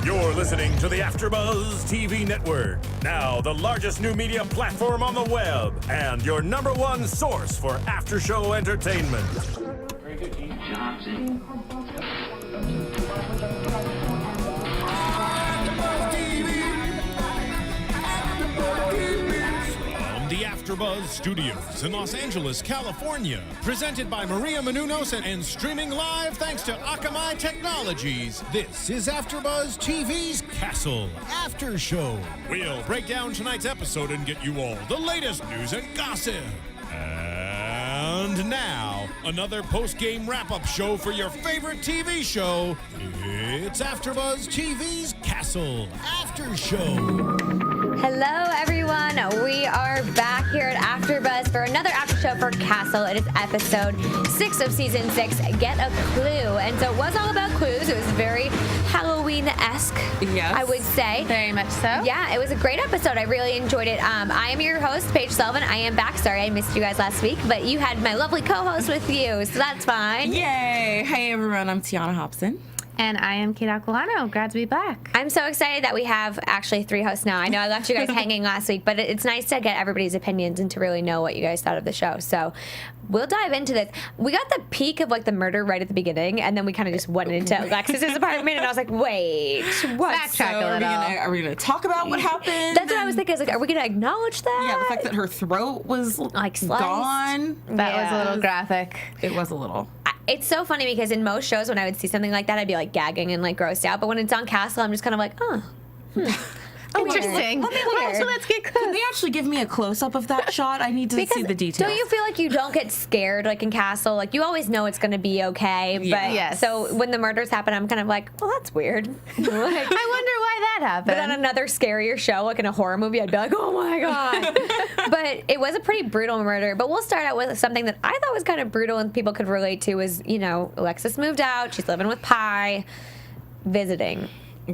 You're listening to the AFTERBUZZ TV network. Now the largest new media platform on the web and your number one source for after-show entertainment. Very good, Gene. Johnson. The AFTERBUZZ Studios in Los Angeles, California. Presented by Maria Menounos and streaming live thanks to Akamai Technologies. This is AFTERBUZZ TV's Castle After Show. We'll break down tonight's episode and get you all the latest news and gossip. And now, another post-game wrap-up show for your favorite TV show. It's AFTERBUZZ TV's Castle After Show. Hello, everyone. We are back here at AFTERBUZZ for another after show for Castle. It is episode 6 of season 6, Get a Clue. And so it was all about clues. It was very Halloween-esque, yes, I would say. Very much so. Yeah, it was a great episode. I really enjoyed it. I am your host, Paige Sullivan. I am back. Sorry, I missed you guys last week, but you had my lovely co-host with you, so that's fine. Yay. Hey, everyone. I'm Tiona Hobson. And I am Kate Aquillano. Glad to be back. I'm so excited that we have actually 3 hosts now. I know I left you guys hanging last week, but it's nice to get everybody's opinions and to really know what you guys thought of the show. So we'll dive into this. We got the peak of like the murder right at the beginning, and then we kind of just went into Alexis's apartment, and I was like, wait, what? Backtrack a little. Are we gonna talk about what happened? That's what I was thinking. I was like, are we gonna acknowledge that? Yeah, the fact that her throat was like sliced. Gone. That was a little graphic. It was a little. It's so funny because in most shows when I would see something like that, I'd be like gagging and like grossed out. But when it's on Castle, I'm just kind of like, oh, interesting. Let's get close. Can they actually give me a close-up of that shot? I need to see the details. Don't you feel like you don't get scared like in Castle? Like you always know it's going to be okay. But Yes. So when the murders happen, I'm kind of like, well, that's weird. I wonder why that happened. But on another scarier show, like in a horror movie, I'd be like, oh my God. But it was a pretty brutal murder. But we'll start out with something that I thought was kind of brutal and people could relate to is, you know, Alexis moved out. She's living with Pi, visiting.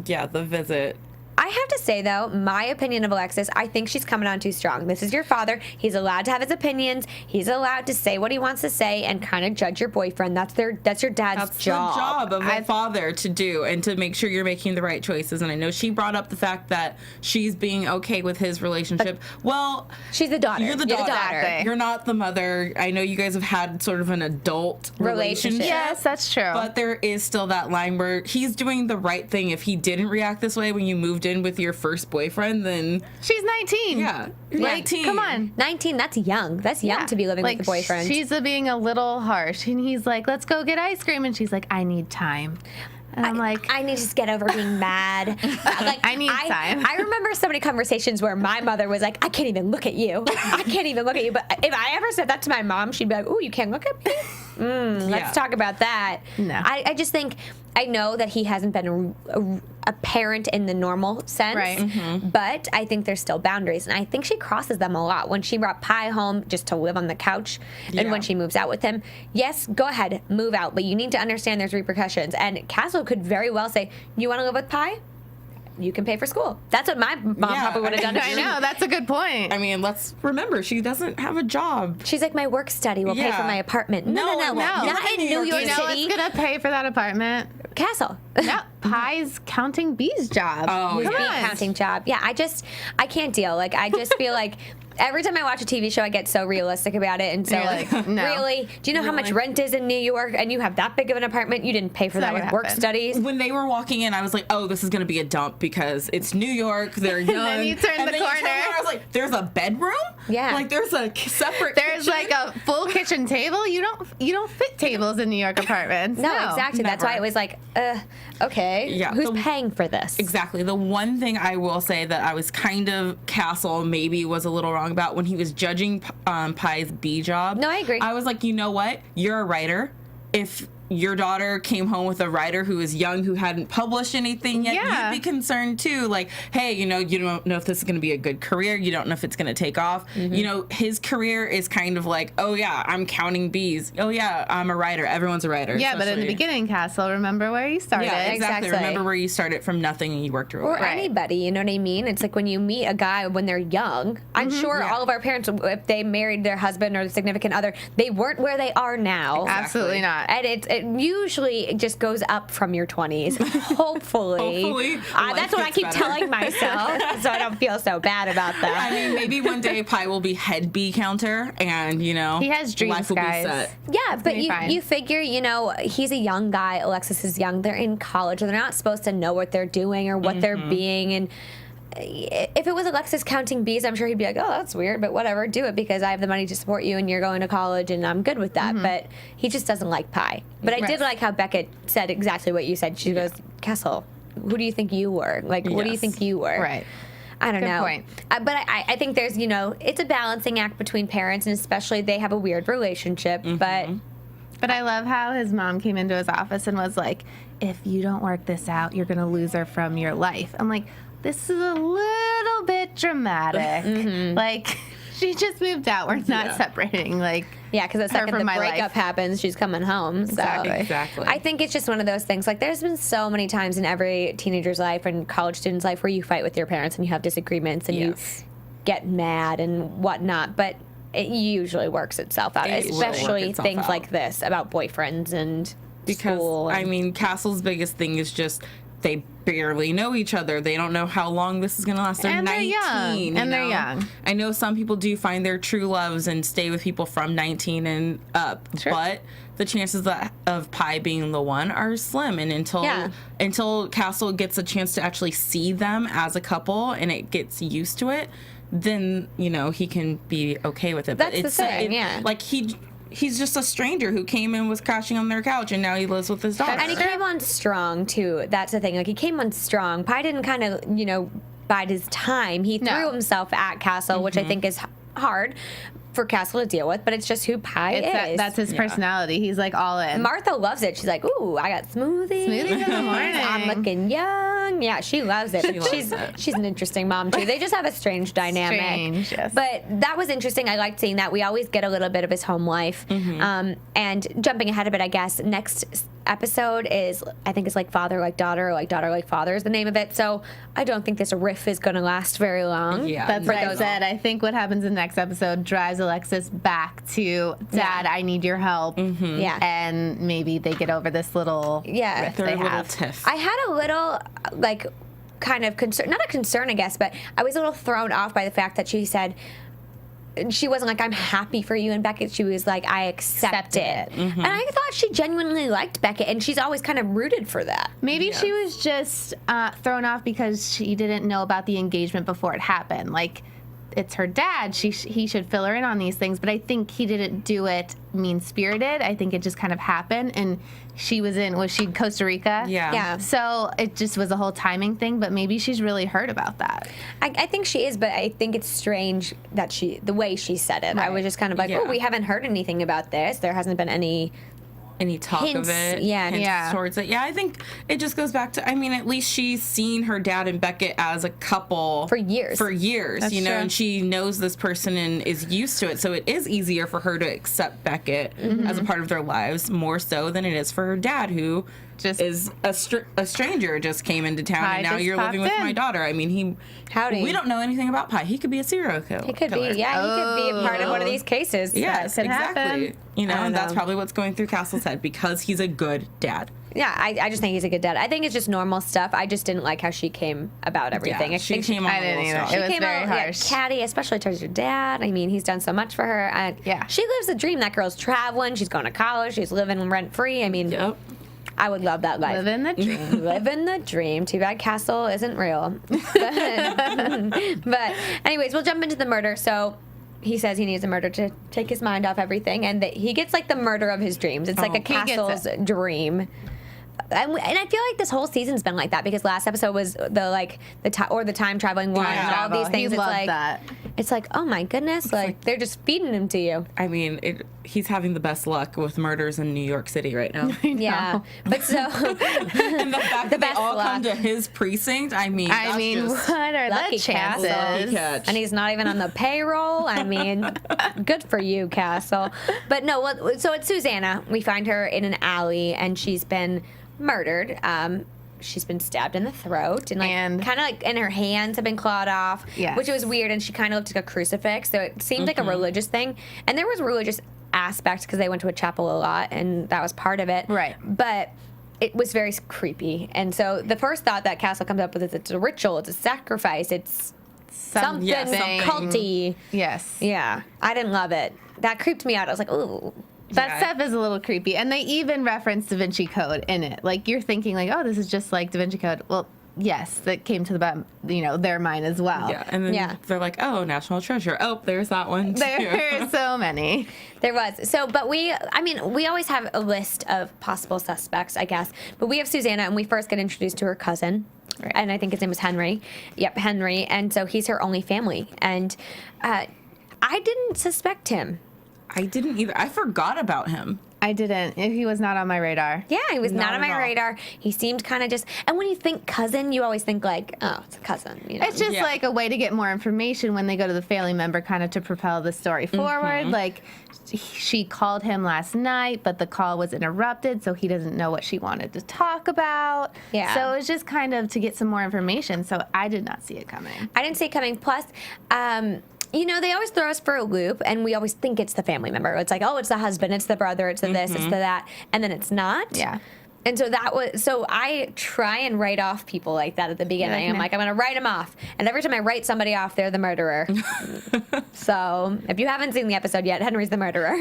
Yeah, the visit. I have to say, though, my opinion of Alexis, I think she's coming on too strong. This is your father. He's allowed to have his opinions. He's allowed to say what he wants to say and kind of judge your boyfriend. That's your dad's job. That's the job of a father to do and to make sure you're making the right choices. And I know she brought up the fact that she's being okay with his relationship. Well, she's the daughter. You're the daughter. You're not the mother. I know you guys have had sort of an adult relationship. Yes, that's true. But there is still that line where he's doing the right thing. If he didn't react this way when you moved in with your first boyfriend, then she's 19. Yeah, you're 19. Come on, 19. That's young. That's young to be living with a boyfriend. She's being a little harsh, and he's like, "Let's go get ice cream," and she's like, "I need time." And I'm like, I need to just get over being mad. Like, I need time. I remember so many conversations where my mother was like, I can't even look at you. I can't even look at you. But if I ever said that to my mom, she'd be like, oh, you can't look at me? Let's talk about that. No. I just think, I know that he hasn't been a parent in the normal sense, right. But I think there's still boundaries. And I think she crosses them a lot. When she brought Pi home just to live on the couch, and when she moves out with him, yes, go ahead, move out. But you need to understand there's repercussions. And Castle could very well say, you want to live with Pi? You can pay for school. That's what my mom probably would have done. I know, that's a good point. I mean, let's remember, she doesn't have a job. She's like, my work study will pay for my apartment. No. Not in New York City. City. What's going to pay for that apartment? Castle. No, Pi's counting bees job. Oh, His yeah. bee counting job. Yeah, I can't deal. Like, I just feel like every time I watch a TV show, I get so realistic about it. And so, like, no. Really? Do you know how much rent is in New York? And you have that big of an apartment? You didn't pay for that with work studies? When they were walking in, I was like, oh, this is going to be a dump because it's New York. They're young. And then you turn the corner. I was like, there's a bedroom? Yeah. Like, there's a separate There's kitchen? like a full kitchen table. You don't fit tables in New York apartments. No, exactly. never. That's why it was like, okay. Yeah, Who's paying for this? Exactly. The one thing I will say that I was kind of Castle maybe was a little wrong about when he was judging Pi's bee job. No, I agree. I was like, you know what? You're a writer. If your daughter came home with a writer who is young, who hadn't published anything yet, Yeah. you'd be concerned too. Like, hey, you know, you don't know if this is going to be a good career. You don't know if it's going to take off. You know, his career is kind of like, oh yeah, I'm counting bees. Oh yeah, I'm a writer. Everyone's a writer. Yeah, but in the especially- beginning, Castle, remember where you started. Yeah, exactly. Exactly. Remember where you started from nothing and you worked your way. Or anybody, you know what I mean? It's like when you meet a guy when they're young. I'm sure all of our parents, if they married their husband or significant other, they weren't where they are now. Absolutely not. And it's It usually just goes up from your 20s. Hopefully. Hopefully. That's what I keep telling myself, so I don't feel so bad about that. I mean, maybe one day Pi will be head B counter, and he has dreams, life will guys. be set. Yeah, but fine. you figure, he's a young guy. Alexis is young. They're in college. They're not supposed to know what they're doing or what they're being. And if it was Alexis counting bees, I'm sure he'd be like, oh, that's weird, but whatever, do it because I have the money to support you and you're going to college and I'm good with that. But he just doesn't like Pi. But I did like how Beckett said exactly what you said. She goes, Castle, who do you think you were? Like, what do you think you were? Right. I don't know. Good point. But I think there's, it's a balancing act between parents, and especially they have a weird relationship. But I love how his mom came into his office and was like, if you don't work this out, you're going to lose her from your life. I'm like, this is a little bit dramatic. Like, she just moved out. We're not separating. Like, yeah, because the second the breakup happens, she's coming home. So Exactly. I think it's just one of those things. Like, there's been so many times in every teenager's life and college student's life where you fight with your parents and you have disagreements and you get mad and whatnot. But it usually works itself out, especially things like this about boyfriends and school. I mean, Castle's biggest thing is just they barely know each other. They don't know how long this is going to last. They're 19. They're young. I know some people do find their true loves and stay with people from 19 and up, but the chances of Pi being the one are slim. And until Castle gets a chance to actually see them as a couple and it gets used to it, then, he can be okay with it. That's but the thing, Like, he's just a stranger who came and was crashing on their couch, and now he lives with his daughter. And he came on strong, too. That's the thing. Like, he came on strong. Pi didn't kind of, bide his time. He threw himself at Castle, which I think is hard for Castle to deal with, but it's just who Pi is. That's his personality. He's like all in. Martha loves it. She's like, ooh, I got smoothies. Smoothies in the morning. I'm looking young. Yeah, she loves it. She's an interesting mom, too. They just have a strange dynamic. Strange, yes. But that was interesting. I liked seeing that. We always get a little bit of his home life. And jumping ahead a bit, I guess, next episode is, I think it's like father like daughter, or like daughter like father is the name of it. So I don't think this riff is going to last very long. Yeah, that's what I said. I think what happens in the next episode drives Alexis back to Dad. I need your help. Yeah, and maybe they get over this little riff they have. Tiff. I had a little kind of concern, not a concern, I guess, but I was a little thrown off by the fact that she said. She wasn't like, I'm happy for you and Beckett. She was like, I accept it. And I thought she genuinely liked Beckett, and she's always kind of rooted for that. Maybe she was just thrown off because she didn't know about the engagement before it happened. Like, it's her dad. He should fill her in on these things. But I think he didn't do it mean-spirited. I think it just kind of happened. And she was she Costa Rica? Yeah. So it just was a whole timing thing. But maybe she's really hurt about that. I think she is, but I think it's strange that the way she said it. Right. I was just kind of like, oh, we haven't heard anything about this. There hasn't been any talk hints, of it. Hints towards it. Yeah, I think it just goes back to, I mean, at least she's seen her dad and Beckett as a couple for years. That's true. and she knows this person and is used to it. So it is easier for her to accept Beckett as a part of their lives more so than it is for her dad, who just is a stranger, just came into town, and now you're living with my daughter. I mean, we don't know anything about Pi. He could be a serial killer. He could be, he could be a part of one of these cases. Yes, exactly. Happen. And that's probably what's going through Castle's head because he's a good dad. Yeah, I just think he's a good dad. I think it's just normal stuff. I just didn't like how she came about everything. Yeah, she came on I didn't either. She It was came very out harsh. catty, especially towards your dad. I mean, he's done so much for her. She lives the dream. That girl's traveling. She's going to college. She's living rent free. I mean, I would love that life. Living the dream. Living the dream. Too bad Castle isn't real. But anyways, we'll jump into the murder. So he says he needs a murder to take his mind off everything, and he gets like the murder of his dreams. It's like a Castle's dream. And I feel like this whole season's been like that because last episode was the time traveling one and all these things. He loved that. It's like, oh my goodness, like they're just feeding him to you. I mean, he's having the best luck with murders in New York City right now. Yeah, but so and the fact that they all come to his precinct. I mean, what are lucky the chances? Lucky catch. And he's not even on the payroll. I mean, good for you, Castle. But no, so it's Susanna. We find her in an alley, and she's been murdered. She's been stabbed in the throat, and kind of like, and her hands have been clawed off, which was weird. And she kind of looked like a crucifix, so it seemed like a religious thing. And there was religious aspect because they went to a chapel a lot, and that was part of it. Right. But it was very creepy. And so the first thought that Castle comes up with is it's a ritual, it's a sacrifice, it's something culty. Yes. Yeah. I didn't love it. That creeped me out. I was like, ooh. That stuff is a little creepy. And they even reference Da Vinci Code in it. Like, you're thinking, like, oh, this is just like Da Vinci Code. Well, yes, that came to their mind as well. Yeah, and then they're like, oh, National Treasure. Oh, there's that one. There are so many. There was. So, but we always have a list of possible suspects, I guess. But we have Susanna, and we first get introduced to her cousin. Right. And I think his name was Henry. Yep, Henry. And so he's her only family. And I didn't suspect him. I didn't either. I forgot about him. I didn't. He was not on my radar. Yeah, he was not on my radar. He seemed kind of just... And when you think cousin, you always think like, oh, it's a cousin. You know? It's just like a way to get more information when they go to the family member, kind of to propel the story forward. Like, she called him last night, but the call was interrupted, so he doesn't know what she wanted to talk about. Yeah. So it was just kind of to get some more information. So I did not see it coming. I didn't see it coming. Plus... they always throw us for a loop, and we always think it's the family member. It's like, oh, it's the husband, it's the brother, it's the this, it's the that, and then it's not. Yeah. And so I try and write off people like that at the beginning. I'm going to write them off. And every time I write somebody off, they're the murderer. So if you haven't seen the episode yet, Henry's the murderer.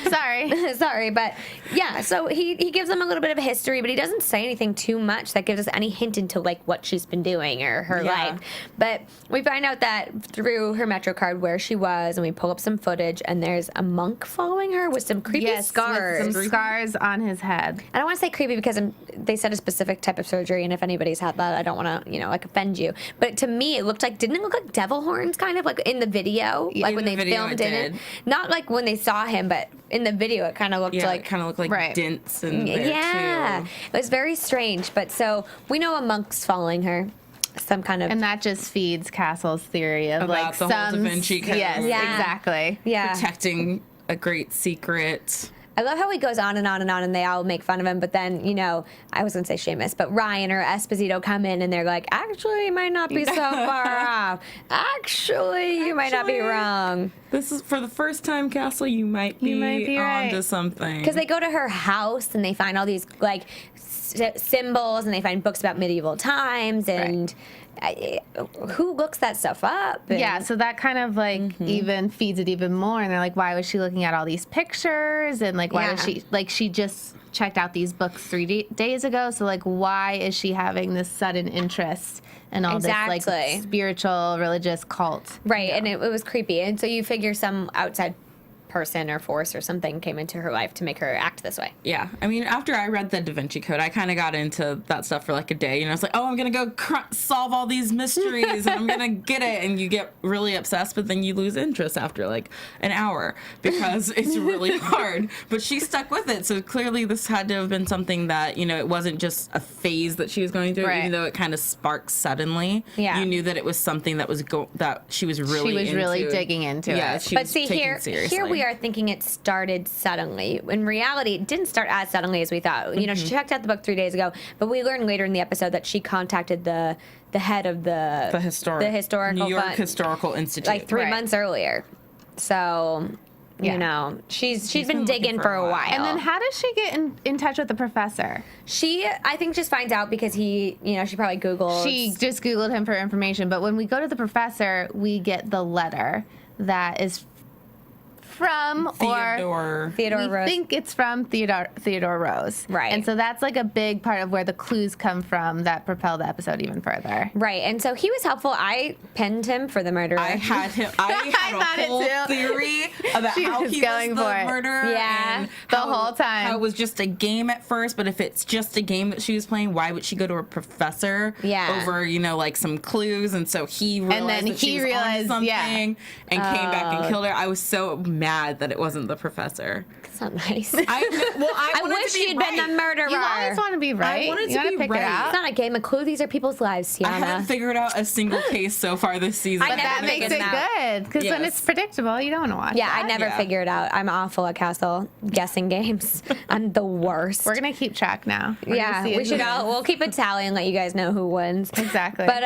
Sorry. Sorry. But yeah, so he gives them a little bit of a history, but he doesn't say anything too much that gives us any hint into like what she's been doing or her life. But we find out that through her Metro card where she was, and we pull up some footage, and there's a monk following her with some creepy scars. With some scars on his head. I don't want to say creepy because they said a specific type of surgery, and if anybody's had that, I don't want to, offend you. But to me, didn't it look like devil horns, kind of like in the video, like when they filmed it? Not like when they saw him, but in the video, it kind of looked like dents in there too. It was very strange. But so we know a monk's following her. Some kind of, and that just feeds Castle's theory of about like the whole Da Vinci Code. Yes, exactly. Yeah, protecting a great secret. I love how he goes on and on and on, and they all make fun of him. But then, I was going to say Seamus, but Ryan or Esposito come in, and they're like, actually, you might not be so far off. Actually, you might not be wrong. This is for the first time, Castle, you might be onto something. Because they go to her house, and they find all these, like, symbols, and they find books about medieval times, and... who looks that stuff up? Yeah, so that kind of like even feeds it even more. And they're like, why was she looking at all these pictures? And like, why was she just checked out these books 3 days ago? So like, why is she having this sudden interest in all this like spiritual, religious cult? Right, and it was creepy. And so you figure some outside person or force or something came into her life to make her act this way. Yeah. I mean, after I read the Da Vinci Code, I kind of got into that stuff for like a day. I was like, oh, I'm going to go solve all these mysteries and I'm going to get it. And you get really obsessed, but then you lose interest after like an hour because it's really hard. But she stuck with it. So clearly this had to have been something that, it wasn't just a phase that she was going through, even though it kind of sparked suddenly. Yeah. You knew that it was something that was that she was really digging into it. Yeah, she was taking seriously. Here we are thinking it started suddenly. In reality, it didn't start as suddenly as we thought. She checked out the book 3 days ago, but we learned later in the episode that she contacted the head of the historical New York Historical Institute like 3 months earlier. So she's been digging for a while. And then how does she get in touch with the professor? She, I think, just finds out because she probably Googled. She just Googled him for information. But when we go to the professor, we get the letter that is from Theodore Rose. We think it's from Theodore Rose. Right. And so that's like a big part of where the clues come from that propel the episode even further. Right. And so he was helpful. I pinned him for the murderer. I had a whole theory about how he was the murderer. Yeah. The whole time. How it was just a game at first, but if it's just a game that she was playing, why would she go to a professor over, like some clues? And so he realized that she was onto something and came back and killed her. I was so mad that it wasn't the professor. It's not nice. I wish you'd been the murderer. You always want to be right. I wanted you to be pick right. It out. It's not a game of clue. These are people's lives, Tiona. I haven't figured out a single case so far this season. But that makes it good. Because when it's predictable, you don't want to watch I never figure it out. I'm awful at Castle guessing games. I'm the worst. We're going to keep track now. We should we'll keep a tally and let you guys know who wins. Exactly. But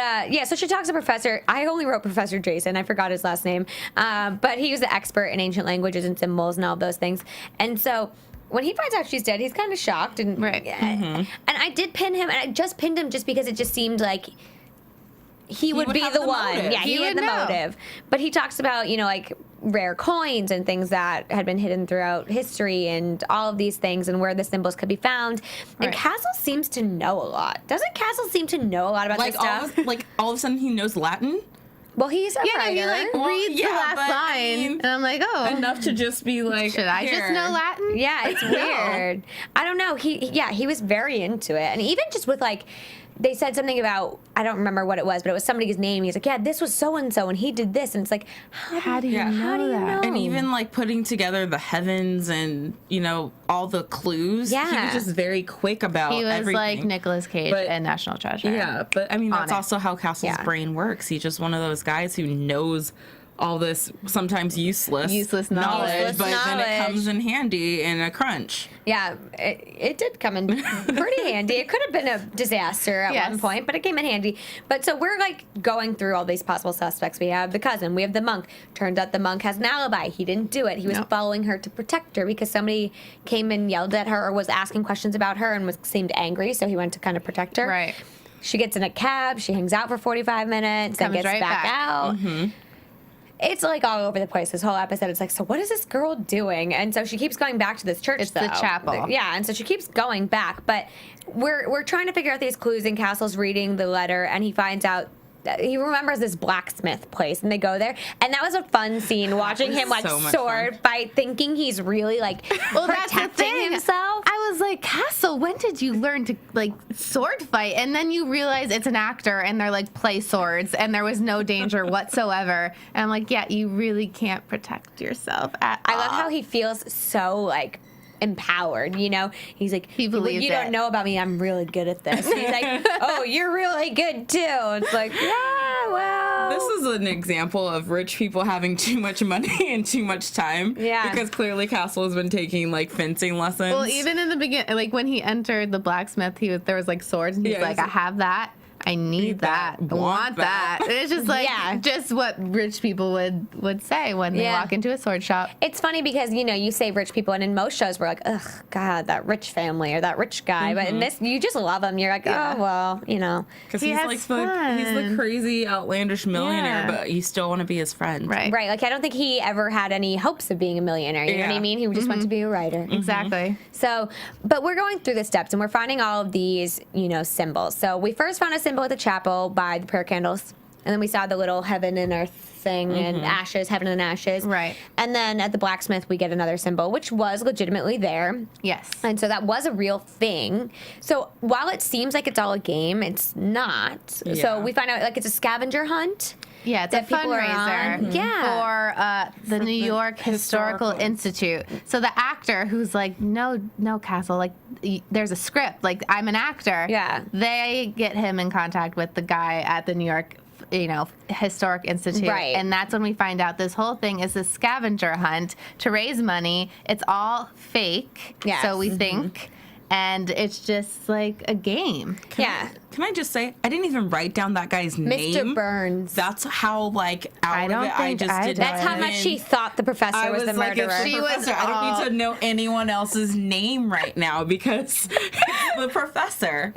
so she talks to Professor. I only wrote Professor Jason. I forgot his last name. But he was the expert in ancient different languages and symbols and all those things. And so when he finds out she's dead, he's kind of shocked. And, and I did pin him, and I just pinned him just because it just seemed like he would be the one. Motive. Yeah, he had the motive. But he talks about, like rare coins and things that had been hidden throughout history and all of these things and where the symbols could be found. And Castle seems to know a lot. Doesn't Castle seem to know a lot about this stuff? All of a sudden he knows Latin? Well, he's a writer. He reads the last line, and I'm like, oh, enough to just be like, should I just know Latin? Yeah, it's weird. I don't know. He was very into it, and even just with they said something about, I don't remember what it was, but it was somebody's name. He's like, yeah, this was so and so, and he did this, and it's like, how do you know? And even putting together the heavens and all the clues. Yeah, he was just very quick about. He was everything. like Nicolas Cage and National Treasure. Yeah, but I mean that's also how Castle's brain works. He's just one of those guys who knows all this sometimes useless knowledge, but then it comes in handy in a crunch. Yeah, it did come in pretty handy. It could have been a disaster at one point, but it came in handy. But so we're going through all these possible suspects. We have the cousin, we have the monk. Turns out the monk has an alibi. He didn't do it. He was following her to protect her because somebody came and yelled at her or was asking questions about her and seemed angry, so he went to kind of protect her. Right. She gets in a cab. She hangs out for 45 minutes and gets back out. Mm-hmm. It's all over the place. This whole episode, it's so what is this girl doing? And so she keeps going back to this church. It's the chapel. Yeah, and so she keeps going back. But we're trying to figure out these clues, and Castle's reading the letter, and he finds out he remembers this blacksmith place, and they go there, and that was a fun scene watching him so sword fight, thinking he's really protecting himself. I was like, Castle, when did you learn to sword fight? And then you realize it's an actor, and they're play swords, and there was no danger whatsoever. And I'm like, yeah, you really can't protect yourself at all. I love how he feels so empowered, he's like, he believes you don't know about me, I'm really good at this. He's like, oh, you're really good too. It's like, yeah, well, this is an example of rich people having too much money and too much time. Yeah, because clearly Castle has been taking fencing lessons. Well, even in the beginning, when he entered the blacksmith, there was swords, and he's like, I have that. I need that. Want that. And it's just just what rich people would say when they walk into a sword shop. It's funny because, you say rich people, and in most shows we're like, ugh, God, that rich family or that rich guy. Mm-hmm. But in this, you just love him. You're like, oh, well, Because he's the crazy, outlandish millionaire, but you still want to be his friend. Right. Right. I don't think he ever had any hopes of being a millionaire. You know what I mean? He just wanted to be a writer. Exactly. So, but we're going through the steps, and we're finding all of these, symbols. So we first found a symbol at the chapel by the prayer candles, and then we saw the little heaven and earth thing and ashes, heaven and ashes. Right. And then at the blacksmith, we get another symbol, which was legitimately there. Yes. And so that was a real thing. So while it seems like it's all a game, it's not. Yeah. So we find out it's a scavenger hunt. Yeah, it's a fundraiser for the New York Historical Institute. So the actor who's like, no, Castle, there's a script. I'm an actor. Yeah. They get him in contact with the guy at the New York, Historic Institute. Right. And that's when we find out this whole thing is a scavenger hunt to raise money. It's all fake. Yes. So we think. And it's just like a game. Can I just say, I didn't even write down that guy's name. Mr. Burns. That's how, out of it, I just did. That's how much she thought the professor was the murderer. I don't need to know anyone else's name right now because it's the professor.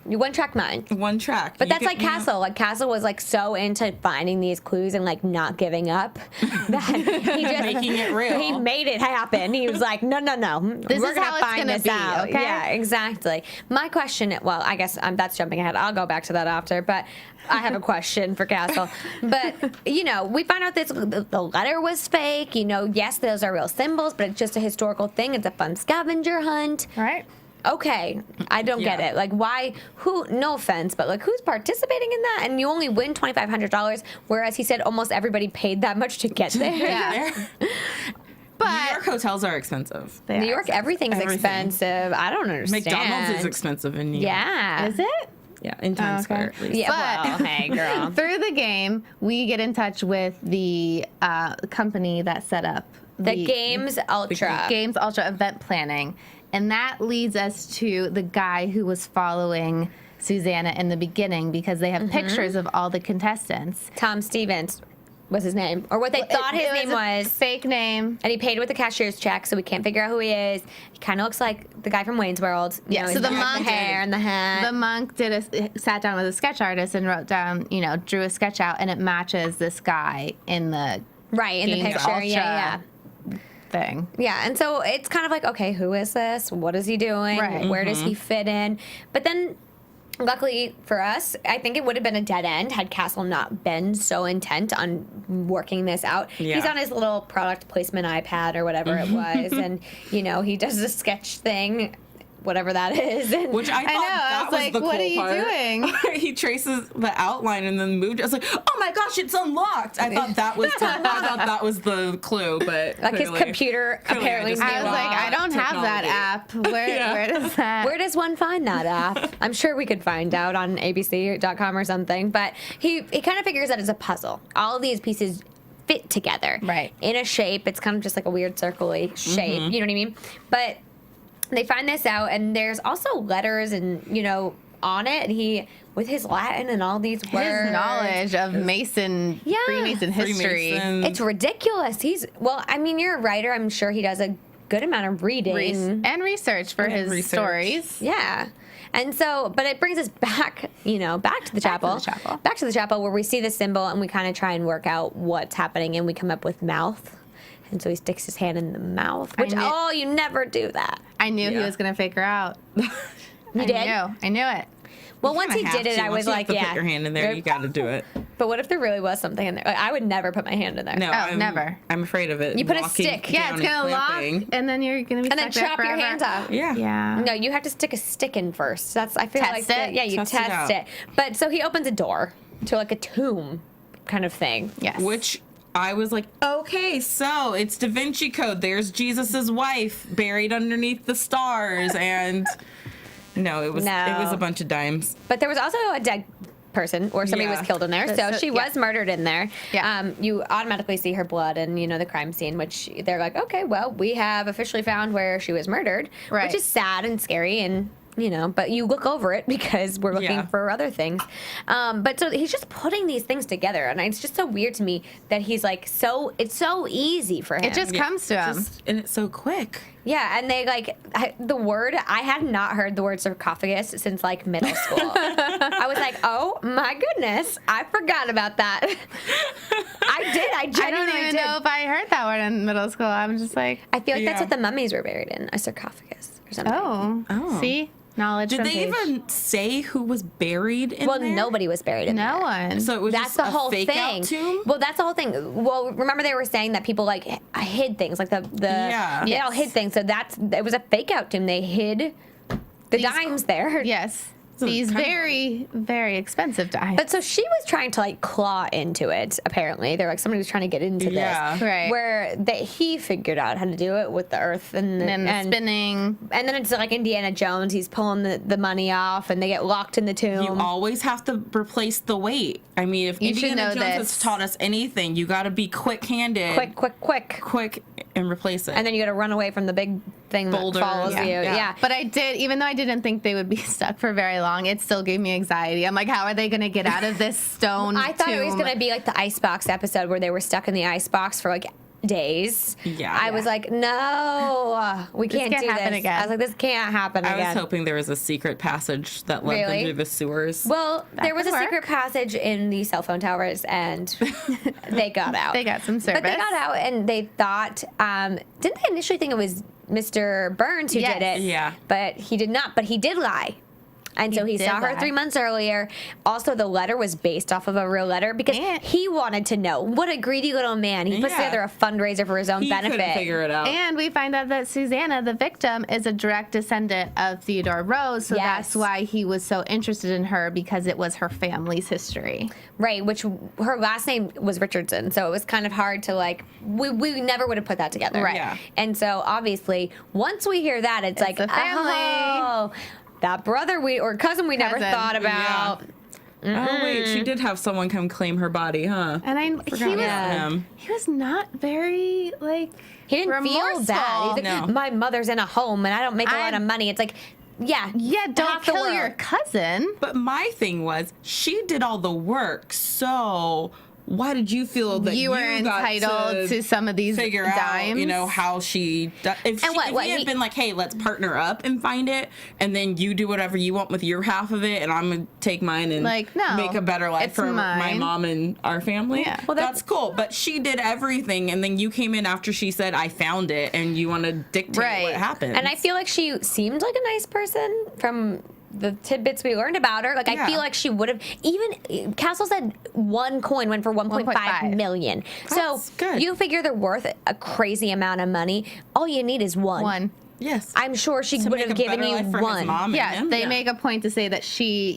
One track mind. One track. But that's like Castle. Castle was so into finding these clues and not giving up that he just making it real. He made it happen. He was like, no. This we're is how gonna it's find gonna this be, out. okay? Yeah, exactly. My question. Well, I guess that's jumping ahead. I'll go back to that after. But I have a question for Castle. But we find out that the letter was fake. Yes, those are real symbols, but it's just a historical thing. It's a fun scavenger hunt. Right. Okay, I don't get it. Why? No offense, but who's participating in that? And you only win $2,500, whereas he said almost everybody paid that much to get there. Yeah. But New York hotels are expensive. New York, everything's expensive. I don't understand. McDonald's is expensive in New York. Yeah. Is it? Yeah, in Times Square at least. Yeah, hey, girl. Through the game, we get in touch with the company that set up the Games Ultra. Games Ultra event planning. And that leads us to the guy who was following Susanna in the beginning because they have pictures of all the contestants. Tom Stevens. was his name, or what they thought his name was. Fake name. And he paid with a cashier's check, so we can't figure out who he is. He kind of looks like the guy from Wayne's World. You know, So the he's got monk, the hair and the hat. The monk sat down with a sketch artist and wrote down, drew a sketch out, and it matches this guy in the in the Games picture. Ultra Yeah. thing. Yeah, and so it's kind of like, okay, who is this? What is he doing? Right. Where does he fit in? But then, luckily for us, I think it would have been a dead end had Castle not been so intent on working this out. Yeah. He's on his little product placement iPad or whatever it was, and, he does a sketch thing, whatever that is. And Which I thought that I was like, the cool what are you part. doing? He traces the outline and then moved. I was like, oh my gosh, it's unlocked. I thought that was the clue, but like his clearly- computer clearly apparently just knew. I was like, I don't have that app. Where does that? Where does one find that app? I'm sure we could find out on abc.com or something. But he kind of figures out it's a puzzle. All of these pieces fit together. Right. In a shape. It's kind of just like a weird circle-y shape. You know what I mean? But they find this out, and there's also letters and, on it. And he, with his Latin and all these words. His knowledge of Freemason history. Freemason. It's ridiculous. You're a writer. I'm sure he does a good amount of reading. And research for his research. stories. Yeah. And so, but it brings us back, back to the chapel. Back to the chapel where we see the symbol and we kind of try and work out what's happening, and we come up with mouth. And so he sticks his hand in the mouth, which, you never do that. I knew he was going to figure out. You did? I knew it. Well, once he did it, I was like, put yeah. your hand in there, you got to do it. But what if there really was something in there? Like, I would never put my hand in there. No, never. I'm afraid of it. You put a walking stick. Yeah, down it's going to and lock, clamping. and then you're going to be And then stuck there chop your forever. hands out. Yeah. Yeah. No, you have to stick a stick in first. I feel Test like it. yeah, you Test it test out. it. But so he opens a door to like a tomb kind of thing. Yes. Which I was like, okay, so it's Da Vinci Code. There's Jesus's wife buried underneath the stars, and no, it was a bunch of dimes. But there was also a dead person, or somebody was killed in there. So she was murdered in there. Yeah. You automatically see her blood and, the crime scene, which they're like, okay, well, we have officially found where she was murdered, Right. which is sad and scary and, but you look over it because we're looking for other things. But so he's just putting these things together, and it's just so weird to me that he's like, it's so easy for him. It just comes to him. And it's so quick. Yeah, and they I had not heard the word sarcophagus since like middle school. I was like, oh my goodness, I forgot about that. I genuinely I don't even did. know if I heard that word in middle school. I'm just like, I feel like that's Yeah. what the mummies were buried in, a sarcophagus or something. oh. See? Knowledge Did from they Paige. even say who was buried in Well, there? nobody was buried in there. No one. So it was That's just the a whole fake thing. out tomb? Well, that's the whole thing. Well, remember they were saying that people like hid things, like Yeah. they all hid things. So it was a fake out tomb. They hid the dimes there. Yes. So These kind of- very, very expensive dimes. But so she was trying to like claw into it. Apparently, they're like somebody was trying to get into Yeah. this. Right. Where he figured out how to do it with the earth and the spinning. And then it's like Indiana Jones. He's pulling the money off, and they get locked in the tomb. You always have to replace the weight. I mean, if You should Indiana know Jones has this. taught us anything, you got to be quick-handed. Quick. And replace it. And then you got to run away from the big thing Boulder, that follows yeah, you. yeah. Yeah. But I did, even though I didn't think they would be stuck for very long, it still gave me anxiety. I'm like, how are they going to get out of this stone I thought it was tomb? going to be like the icebox episode where they were stuck in the icebox for like days. Yeah. I was like, no, we can't can't do happen this. again. I was like, this can't happen I again. was hoping there was a secret passage that led Really? them through the sewers. Well, there was a could work. secret passage in the cell phone towers, and they got out. They got some service. But they got out, and they thought, didn't they initially think it was Mr. Burns who Yes. did it? Yeah. But he did not. But he did lie. And so he did saw her lie. 3 months earlier. Also, the letter was based off of a real letter because And- he wanted to know. What a greedy little man. He puts Yeah. together a fundraiser for his own he benefit. couldn't figure it out. And we find out that Susanna, the victim, is a direct descendant of Theodore Rose, so Yes. that's why he was so interested in her, because it was her family's history. Right, which her last name was Richardson, so it was kind of hard to like. We never would have put that together. Right. Yeah. And so obviously, once we hear that, it's like, a family. oh, that brother or cousin we never Cousin, thought about. Oh, wait, she did have someone come claim her body, huh? And he Forgot was about him. he was not very like He didn't feel remorseful. bad. He's like, No. my mother's in a home and I don't make a lot of money. It's like, yeah, Yeah, don't half the kill world. your cousin. But my thing was, she did all the work, so why did you feel that you were entitled to some of these figure dimes? out, how she if he had been like, hey, let's partner up and find it, and then you do whatever you want with your half of it, and I'm gonna take mine and Like, no, make a better life it's for my mine. mom and our family. Yeah. Well, that's cool. But she did everything, and then you came in after she said, I found it, and you want to dictate what happened. And I feel like she seemed like a nice person from the tidbits we learned about her. Like, I feel like she would have, even Castle said one coin went for 1.5 million. So good. you figure they're worth a crazy amount of money. All you need is one. Yes. I'm sure she To would make have a given better you life for his one. mom and Yeah, him. they make a point to say that she,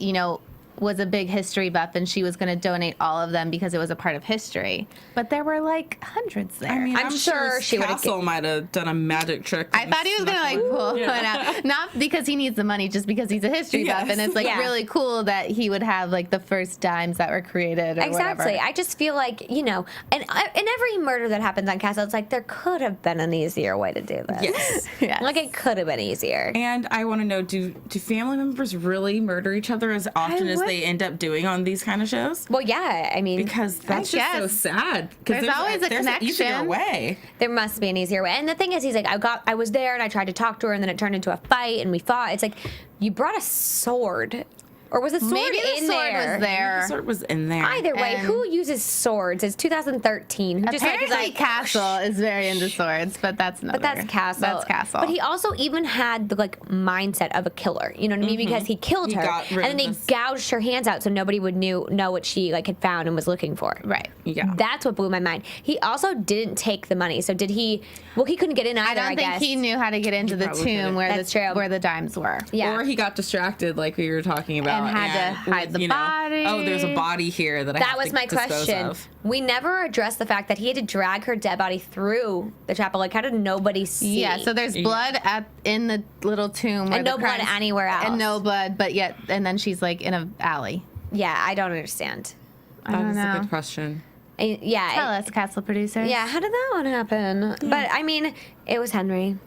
was a big history buff and she was going to donate all of them because it was a part of history. But there were like hundreds there. I mean, I'm sure she would've Castle might have done a magic trick. I thought he was going to like pull one out. Not because he needs the money, just because he's a history buff. And it's like really cool that he would have like the first dimes that were created or Exactly. whatever. I just feel like, and in every murder that happens on Castle, it's like there could have been an easier way to do this. Yes. Yes. Like it could have been easier. And I want to know, do family members really murder each other as often as they end up doing on these kind of shows? Well, yeah, I mean, Because that's just so guess. sad. There's always a there's an easier connection. way. there must be an easier way. And the thing is, he's like, I was there and I tried to talk to her and then it turned into a fight and we fought. It's like, you brought a sword. Or was the sword Maybe the in sword there? was there. The sword was in there. Either way, And- who uses swords? It's 2013. Who just Apparently, like Castle is very into swords, but that's another. But that's Castle. That's Castle. But he also even had the mindset of a killer. You know what I mean? Because he killed He her, got rid and then of he this- gouged her hands out so nobody would know what she had found and was looking for. Right. Yeah. That's what blew my mind. He also didn't take the money. So did he? Well, he couldn't get in either. I don't think guess. he knew how to get into the probably tomb couldn't. That's true. where the dimes were. Yeah. Or he got distracted, like we were talking about, And had to hide the body. Oh, there's a body here that I That have was to my dispose question. of. We never addressed the fact that he had to drag her dead body through the chapel. Like, how did nobody see? Yeah, so there's blood in the little tomb. Where And the no blood crimes- anywhere else. And no blood, but yet, and then she's like in an alley. Yeah, I don't understand. I don't That is a know. good question. Yeah. Tell us, Castle producers. Yeah, how did that one happen? But I mean, it was Henry.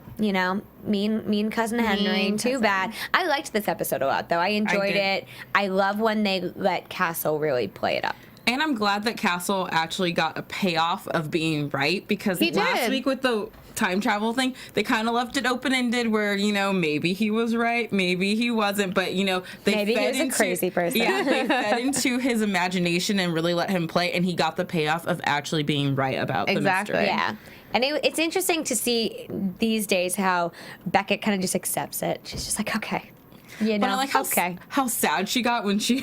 Mean cousin Henry. Mean Too cousin. bad. I liked this episode a lot, though. I enjoyed did. it. I love when they let Castle really play it up. And I'm glad that Castle actually got a payoff of being right, because He last did. week with the time travel thing, they kind of left it open-ended where, maybe he was right, maybe he wasn't, but, they Maybe he fed was a into, crazy person. Yeah, they fed into his imagination and really let him play, and he got the payoff of actually being right about Exactly. the mystery. Yeah. And it's interesting to see these days how Beckett kind of just accepts it. She's just like, okay. But I like okay. how sad she got when he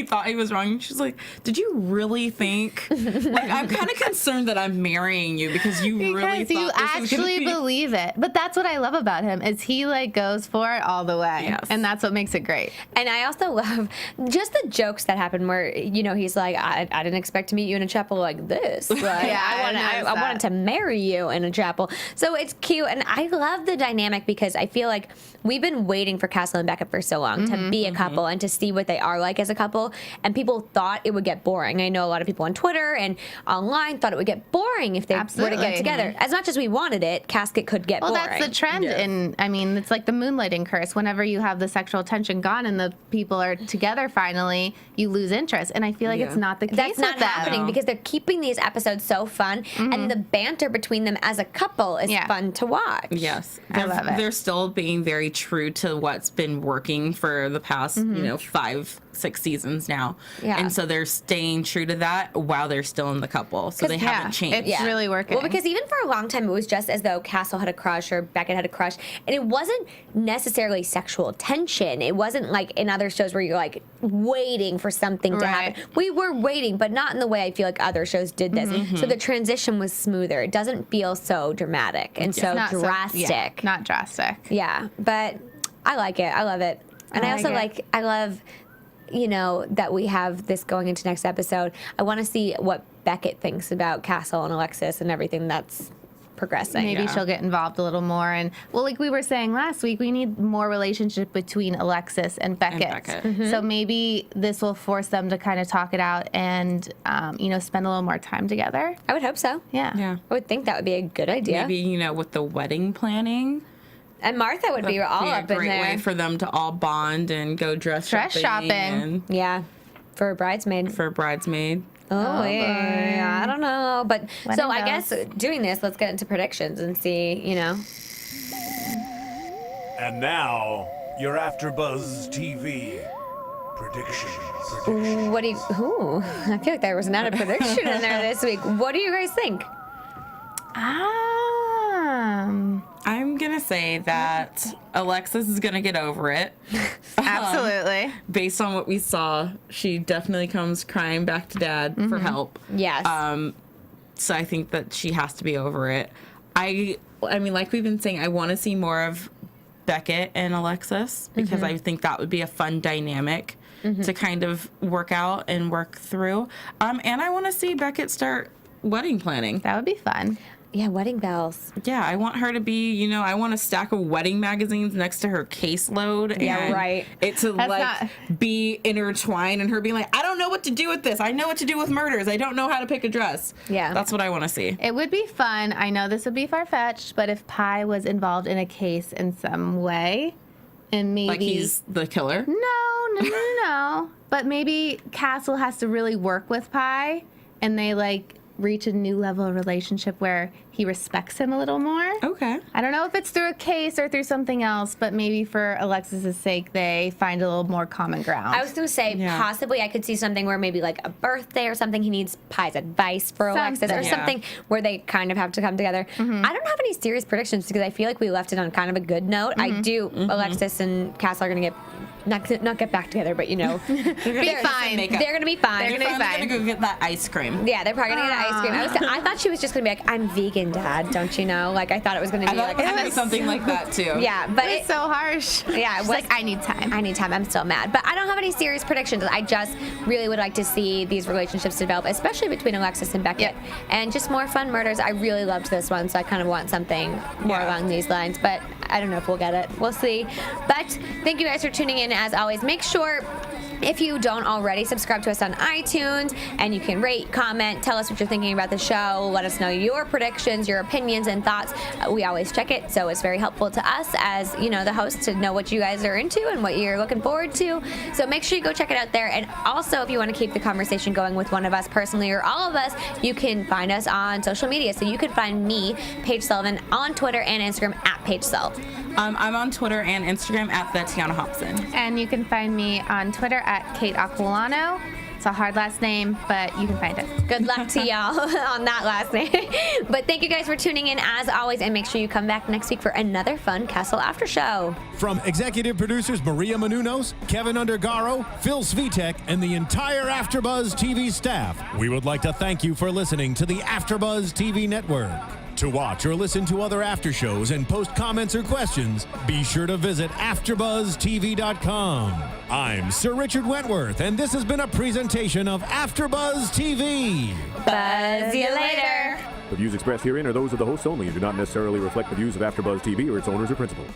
thought he was wrong. She's like, "Did you really think?" Like, I'm kind of concerned that I'm marrying you because you really Because you thought this was gonna actually be... believe it. But that's what I love about him is he goes for it all the way. Yes. And that's what makes it great. And I also love just the jokes that happen where, he's like, I didn't expect to meet you in a chapel like this. Like, Yeah, I noticed wanted that. to marry you in a chapel. So it's cute. And I love the dynamic because I feel like we've been waiting for Castle and Beckett for so long to be a couple and to see what they are like as a couple. And people thought it would get boring. I know a lot of people on Twitter and online thought it would get boring if they were to Absolutely. get together. As much as we wanted it, Casket could get Well, boring. that's the trend. Yes. And I mean, it's like the moonlighting curse. Whenever you have the sexual tension gone and the people are together finally, you lose interest. And I feel like Yeah. it's not the case That's not with them. happening because they're keeping these episodes so fun, and the banter between them as a couple is Yeah. fun to watch. Yes, I love it. They're still being very true to what's been working for the past, 5-6 seasons now. Yeah. And so they're staying true to that while they're still in the couple. So they haven't changed. It's really working. Well, because even for a long time, it was just as though Castle had a crush or Beckett had a crush, and it wasn't necessarily sexual tension. It wasn't like in other shows where you're like waiting for something to Right. happen. We were waiting, but not in the way I feel like other shows did this. So the transition was smoother. It doesn't feel so dramatic and so Not drastic. not drastic. Yeah, but I like it. I love it. And I like also it. I love, that we have this going into next episode. I want to see what Beckett thinks about Castle and Alexis and everything that's progressing. Maybe she'll get involved a little more. And, well, like we were saying last week, we need more relationship between Alexis and Beckett. Beckett. So maybe this will force them to kind of talk it out and, spend a little more time together. I would hope so. Yeah. Yeah. I would think that would be a good idea. Maybe, with the wedding planning. And Martha would be all be up a in great there. way for them to all bond and go dress Dress shopping. and Yeah, for a bridesmaid. for a bridesmaid. Oh, yeah, I don't know. But so I guess bells. doing this, let's get into predictions and see, And now, your AfterBuzz TV predictions. What do you, I feel like there was not a prediction in there this week. What do you guys think? I'm going to say that Alexis is going to get over it. Absolutely. Based on what we saw, she definitely comes crying back to Dad for help. Yes. So I think that she has to be over it. I mean, like we've been saying, I want to see more of Beckett and Alexis because I think that would be a fun dynamic to kind of work out and work through. And I want to see Beckett start wedding planning. That would be fun. Yeah, wedding bells. Yeah, I want her to be, I want a stack of wedding magazines next to her caseload. Yeah, and right. It to be intertwined and her being like, I don't know what to do with this. I know what to do with murders. I don't know how to pick a dress. Yeah. That's what I want to see. It would be fun. I know this would be far-fetched, but if Pi was involved in a case in some way, and maybe... Like he's the killer? No. But maybe Castle has to really work with Pi, and they, reach a new level of relationship where he respects him a little more. Okay. I don't know if it's through a case or through something else, but maybe for Alexis's sake, they find a little more common ground. I was going to say, possibly I could see something where maybe like a birthday or something, he needs Pi's advice for Alexis or something where they kind of have to come together. I don't have any serious predictions because I feel like we left it on kind of a good note. I do, Alexis and Castle are going to get, not get back together, but be fine. They're going to be fine. They're going to go get that ice cream. Yeah, they're probably going to get ice cream. I thought she was just going to be like, I'm vegan, Dad, don't you know? I thought it was going to be something like that too. Yeah, but it's so harsh. Yeah, it was like, I need time. I'm still mad. But I don't have any serious predictions. I just really would like to see these relationships develop, especially between Alexis and Beckett. And just more fun murders. I really loved this one, so I kind of want something more along these lines. But I don't know if we'll get it. We'll see. But thank you guys for tuning in. As always, make sure, if you don't already, subscribe to us on iTunes, and you can rate, comment, tell us what you're thinking about the show. Let us know your predictions, your opinions, and thoughts. We always check it, so it's very helpful to us as, the host to know what you guys are into and what you're looking forward to. So make sure you go check it out there. And also, if you want to keep the conversation going with one of us personally or all of us, you can find us on social media. So you can find me, Paige Sullivan, on Twitter and Instagram at Paige Sull. I'm on Twitter and Instagram at the Tiona-Hudson. And you can find me on Twitter at Kate Aquillano. It's a hard last name, but you can find it. Good luck to y'all on that last name. But thank you guys for tuning in as always, and make sure you come back next week for another fun Castle After Show. From executive producers Maria Menounos, Kevin Undergaro, Phil Svitek, and the entire AfterBuzz TV staff, we would like to thank you for listening to the AfterBuzz TV network. To watch or listen to other after shows and post comments or questions, be sure to visit AfterBuzzTV.com. I'm Sir Richard Wentworth, and this has been a presentation of AfterBuzz TV. Buzz you later. The views expressed herein are those of the hosts only and do not necessarily reflect the views of AfterBuzz TV or its owners or principals.